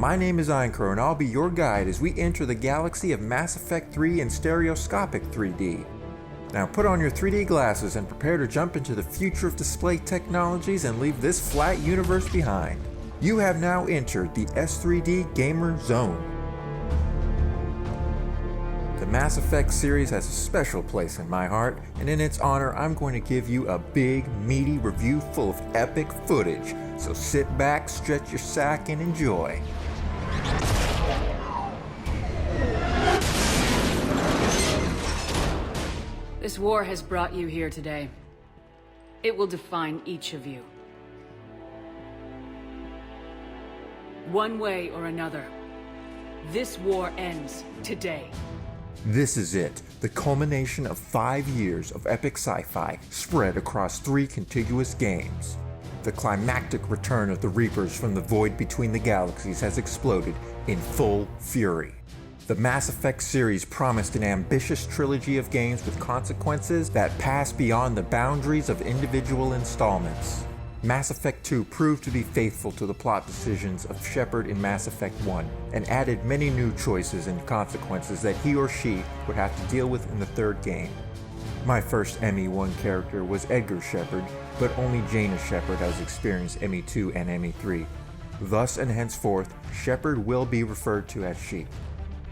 My name is Eincrou and I'll be your guide as we enter the galaxy of Mass Effect 3 and Stereoscopic 3D. Now put on your 3D glasses and prepare to jump into the future of display technologies and leave this flat universe behind. You have now entered the S3DGamerZone. The Mass Effect series has a special place in my heart, and in its honor I'm going to give you a big, meaty review full of epic footage. So sit back, stretch your sack, and enjoy. This war has brought you here today. It will define each of you. One way or another, this war ends today. This is it, the culmination of 5 years of epic sci-fi spread across 3 contiguous games. The climactic return of the Reapers from the void between the galaxies has exploded in full fury. The Mass Effect series promised an ambitious trilogy of games with consequences that pass beyond the boundaries of individual installments. Mass Effect 2 proved to be faithful to the plot decisions of Shepard in Mass Effect 1, and added many new choices and consequences that he or she would have to deal with in the third game. My first ME1 character was Edgar Shepard, but only Jaina Shepard has experienced ME2 and ME3. Thus and henceforth, Shepard will be referred to as she.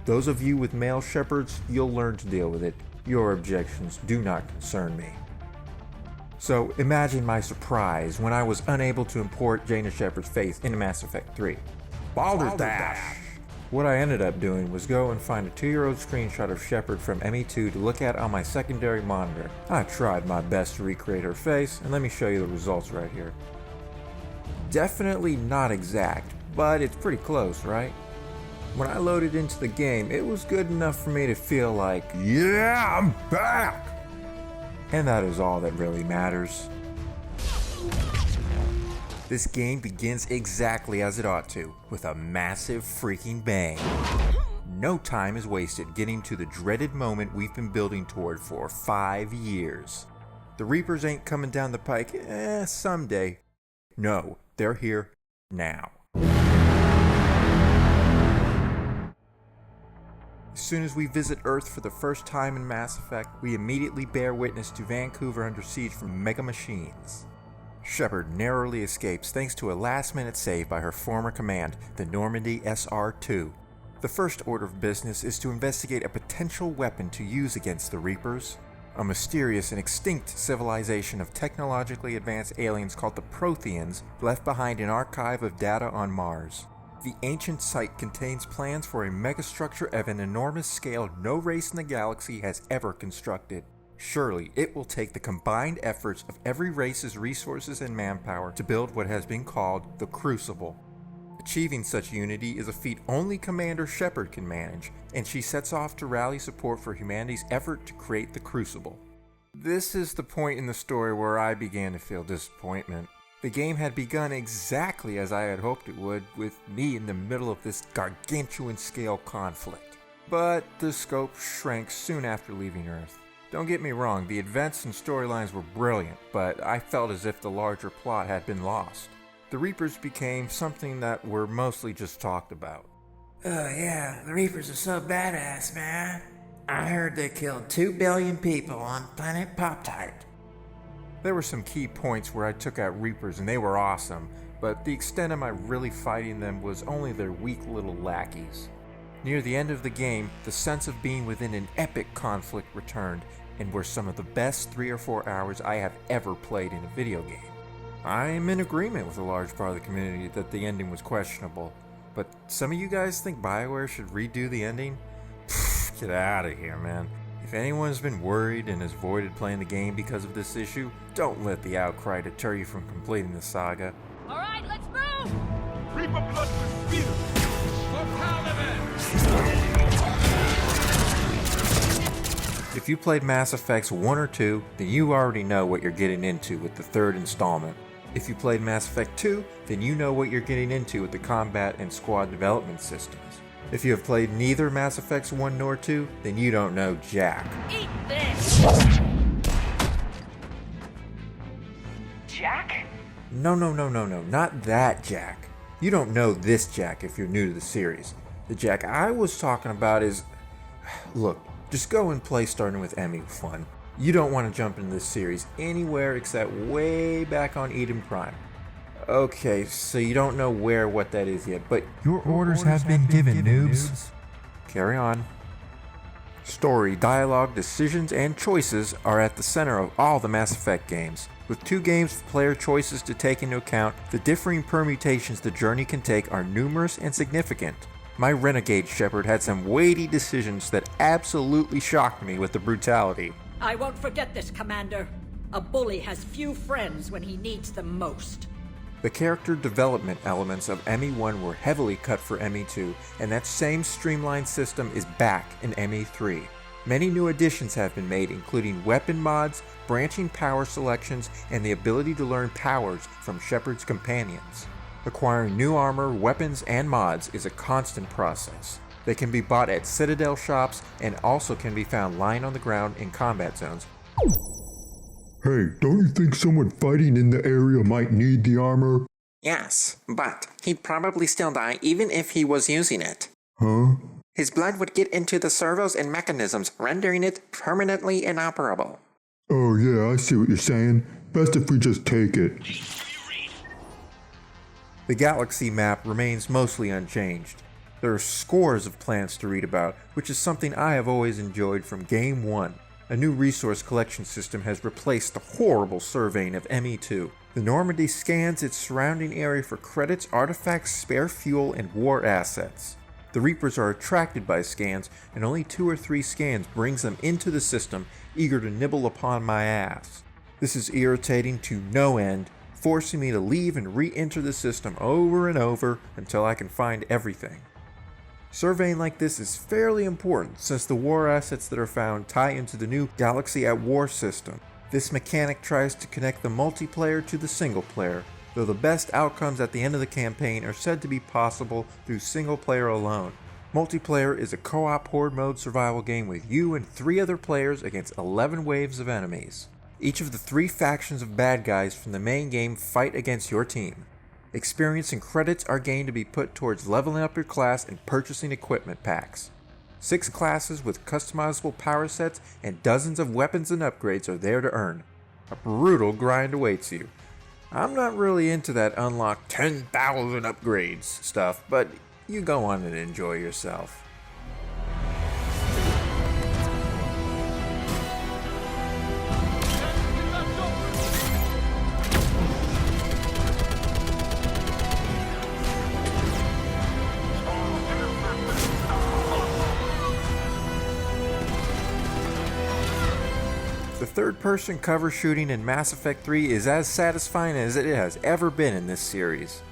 Those of you with male Shepards, you'll learn to deal with it. Your objections do not concern me. So imagine my surprise when I was unable to import Jaina Shepard's face into Mass Effect 3. Balderdash! What I ended up doing was go and find a 2-year-old screenshot of Shepard from ME2 to look at on my secondary monitor. I tried my best to recreate her face, and let me show you the results right here. Definitely not exact, but it's pretty close, right? When I loaded into the game, it was good enough for me to feel like, yeah, I'm back! And that is all that really matters. This game begins exactly as it ought to, with a massive freaking bang. No time is wasted getting to the dreaded moment we've been building toward for 5 years. The Reapers ain't coming down the pike, someday. No, they're here now. As soon as we visit Earth for the first time in Mass Effect, we immediately bear witness to Vancouver under siege from mega machines. Shepard narrowly escapes thanks to a last-minute save by her former command, the Normandy SR-2. The first order of business is to investigate a potential weapon to use against the Reapers, a mysterious and extinct civilization of technologically advanced aliens called the Protheans left behind an archive of data on Mars. The ancient site contains plans for a megastructure of an enormous scale no race in the galaxy has ever constructed. Surely, it will take the combined efforts of every race's resources and manpower to build what has been called the Crucible. Achieving such unity is a feat only Commander Shepard can manage, and she sets off to rally support for humanity's effort to create the Crucible. This is the point in the story where I began to feel disappointment. The game had begun exactly as I had hoped it would, with me in the middle of this gargantuan scale conflict. But the scope shrank soon after leaving Earth. Don't get me wrong, the events and storylines were brilliant, but I felt as if the larger plot had been lost. The Reapers became something that were mostly just talked about. Oh yeah, the Reapers are so badass, man. I heard they killed 2 billion people on planet Pop-Tart. There were some key points where I took out Reapers and they were awesome, but the extent of my really fighting them was only their weak little lackeys. Near the end of the game, the sense of being within an epic conflict returned and were some of the best 3 or 4 hours I have ever played in a video game. I am in agreement with a large part of the community that the ending was questionable, but some of you guys think BioWare should redo the ending? Pfft, get out of here, man. If anyone's been worried and has avoided playing the game because of this issue, don't let the outcry deter you from completing the saga. Alright, let's move! Reaper blood for speed! If you played Mass Effects 1 or 2, then you already know what you're getting into with the third installment. If you played Mass Effect 2, then you know what you're getting into with the combat and squad development systems. If you have played neither Mass Effects 1 nor 2, then you don't know jack. Eat this! Jack? No, not that Jack. You don't know this Jack if you're new to the series. The Jack I was talking about is... Look, just go and play starting with Emmy with fun. You don't want to jump into this series anywhere except way back on Eden Prime. Okay, so you don't know what that is yet, but Your orders have been given, noobs. carry on. Story, dialogue, decisions, and choices are at the center of all the Mass Effect games. With 2 games with player choices to take into account, the differing permutations the journey can take are numerous and significant. My renegade Shepard had some weighty decisions that absolutely shocked me with the brutality. I won't forget this, Commander. A bully has few friends when he needs them most. The character development elements of ME1 were heavily cut for ME2, and that same streamlined system is back in ME3. Many new additions have been made, including weapon mods, branching power selections, and the ability to learn powers from Shepard's companions. Acquiring new armor, weapons, and mods is a constant process. They can be bought at Citadel shops and also can be found lying on the ground in combat zones. Hey, don't you think someone fighting in the area might need the armor? Yes, but he'd probably still die even if he was using it. Huh? His blood would get into the servos and mechanisms, rendering it permanently inoperable. Oh yeah, I see what you're saying. Best if we just take it. The galaxy map remains mostly unchanged. There are scores of planets to read about, which is something I have always enjoyed from Game 1. A new resource collection system has replaced the horrible surveying of ME2. The Normandy scans its surrounding area for credits, artifacts, spare fuel, and war assets. The Reapers are attracted by scans, and only 2 or 3 scans brings them into the system, eager to nibble upon my ass. This is irritating to no end, forcing me to leave and re-enter the system over and over until I can find everything. Surveying like this is fairly important since the war assets that are found tie into the new Galaxy at War system. This mechanic tries to connect the multiplayer to the single player, though the best outcomes at the end of the campaign are said to be possible through single player alone. Multiplayer is a co-op horde mode survival game with you and 3 other players against 11 waves of enemies. Each of the 3 factions of bad guys from the main game fight against your team. Experience and credits are gained to be put towards leveling up your class and purchasing equipment packs. 6 classes with customizable power sets and dozens of weapons and upgrades are there to earn. A brutal grind awaits you. I'm not really into that unlock 10,000 upgrades stuff, but you go on and enjoy yourself. The third-person cover shooting in Mass Effect 3 is as satisfying as it has ever been in this series.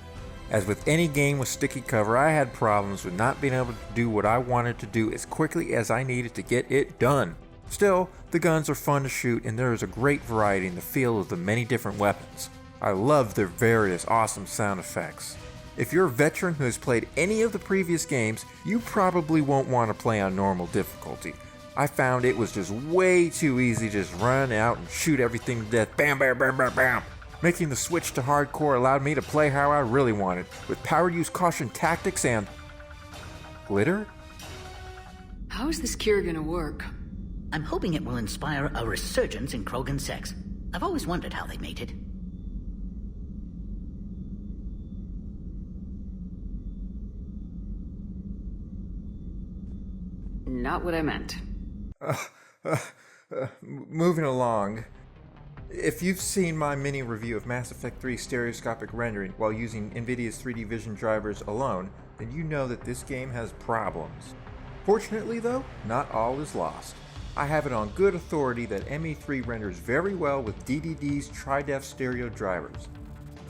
As with any game with sticky cover, I had problems with not being able to do what I wanted to do as quickly as I needed to get it done. Still, the guns are fun to shoot and there is a great variety in the feel of the many different weapons. I love their various awesome sound effects. If you're a veteran who has played any of the previous games, you probably won't want to play on normal difficulty. I found it was just way too easy to just run out and shoot everything to death, bam bam bam bam bam. Making the switch to hardcore allowed me to play how I really wanted, with power use caution tactics and... glitter? How is this cure gonna work? I'm hoping it will inspire a resurgence in Krogan sex. I've always wondered how they mated. Not what I meant. Moving along. If you've seen my mini review of Mass Effect 3 stereoscopic rendering while using NVIDIA's 3D Vision drivers alone, then you know that this game has problems. Fortunately though, not all is lost. I have it on good authority that ME3 renders very well with DDD's tri-def stereo drivers.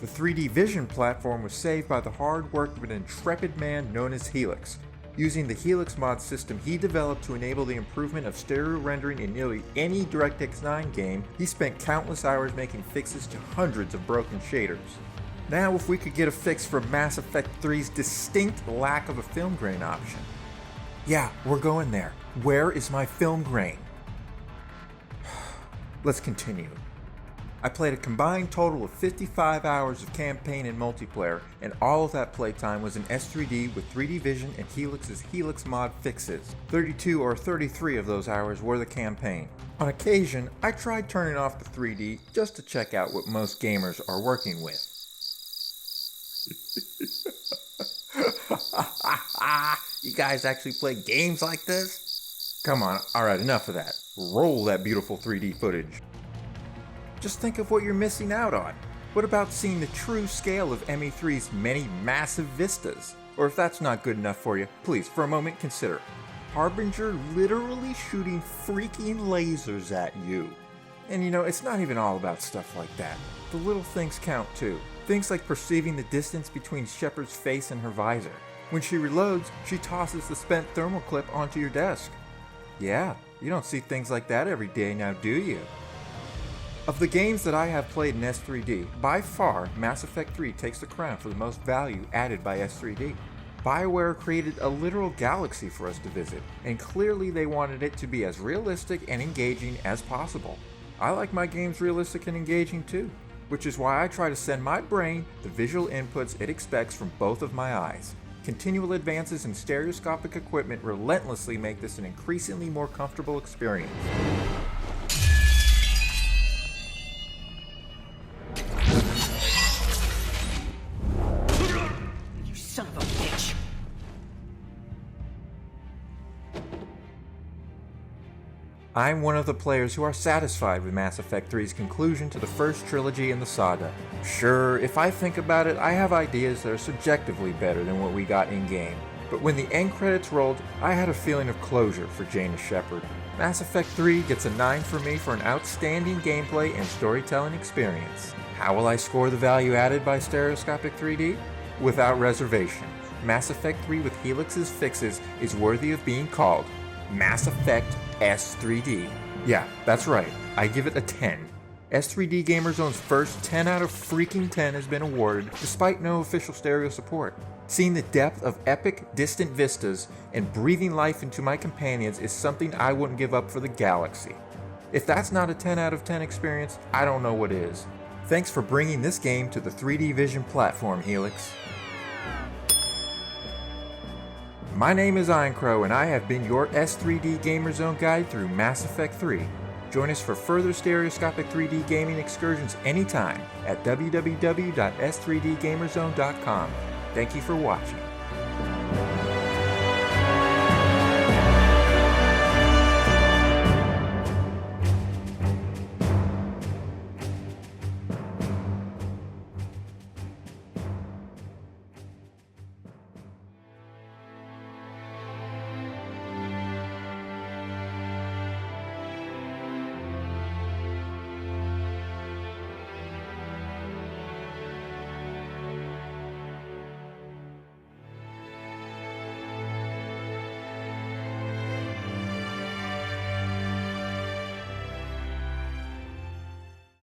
The 3D Vision platform was saved by the hard work of an intrepid man known as Helix. Using the Helix mod system he developed to enable the improvement of stereo rendering in nearly any DirectX 9 game, he spent countless hours making fixes to hundreds of broken shaders. Now if we could get a fix for Mass Effect 3's distinct lack of a film grain option. Yeah, we're going there. Where is my film grain? Let's continue. I played a combined total of 55 hours of campaign and multiplayer, and all of that playtime was in S3D with 3D Vision and Helix's Helix mod fixes. 32 or 33 of those hours were the campaign. On occasion, I tried turning off the 3D just to check out what most gamers are working with. You guys actually play games like this? Come on, alright, enough of that. Roll that beautiful 3D footage. Just think of what you're missing out on. What about seeing the true scale of ME3's many massive vistas? Or if that's not good enough for you, please, for a moment, consider Harbinger literally shooting freaking lasers at you. And it's not even all about stuff like that. The little things count too. Things like perceiving the distance between Shepard's face and her visor. When she reloads, she tosses the spent thermal clip onto your desk. Yeah, you don't see things like that every day now, do you? Of the games that I have played in S3D, by far, Mass Effect 3 takes the crown for the most value added by S3D. BioWare created a literal galaxy for us to visit, and clearly they wanted it to be as realistic and engaging as possible. I like my games realistic and engaging too, which is why I try to send my brain the visual inputs it expects from both of my eyes. Continual advances in stereoscopic equipment relentlessly make this an increasingly more comfortable experience. You son of a bitch! I'm one of the players who are satisfied with Mass Effect 3's conclusion to the first trilogy in the saga. Sure, if I think about it, I have ideas that are subjectively better than what we got in-game. But when the end credits rolled, I had a feeling of closure for Jaina Shepard. Mass Effect 3 gets a 9 for me for an outstanding gameplay and storytelling experience. How will I score the value added by Stereoscopic 3D? Without reservation. Mass Effect 3 with Helix's fixes is worthy of being called Mass Effect S3D. Yeah, that's right, I give it a 10. S3DGamerZone's first 10 out of freaking 10 has been awarded, despite no official stereo support. Seeing the depth of epic, distant vistas and breathing life into my companions is something I wouldn't give up for the galaxy. If that's not a 10 out of 10 experience, I don't know what is. Thanks for bringing this game to the 3D Vision platform, Helix. My name is Eincrou, and I have been your S3DGamerZone guide through Mass Effect 3. Join us for further stereoscopic 3D gaming excursions anytime at www.s3dgamerzone.com. Thank you for watching.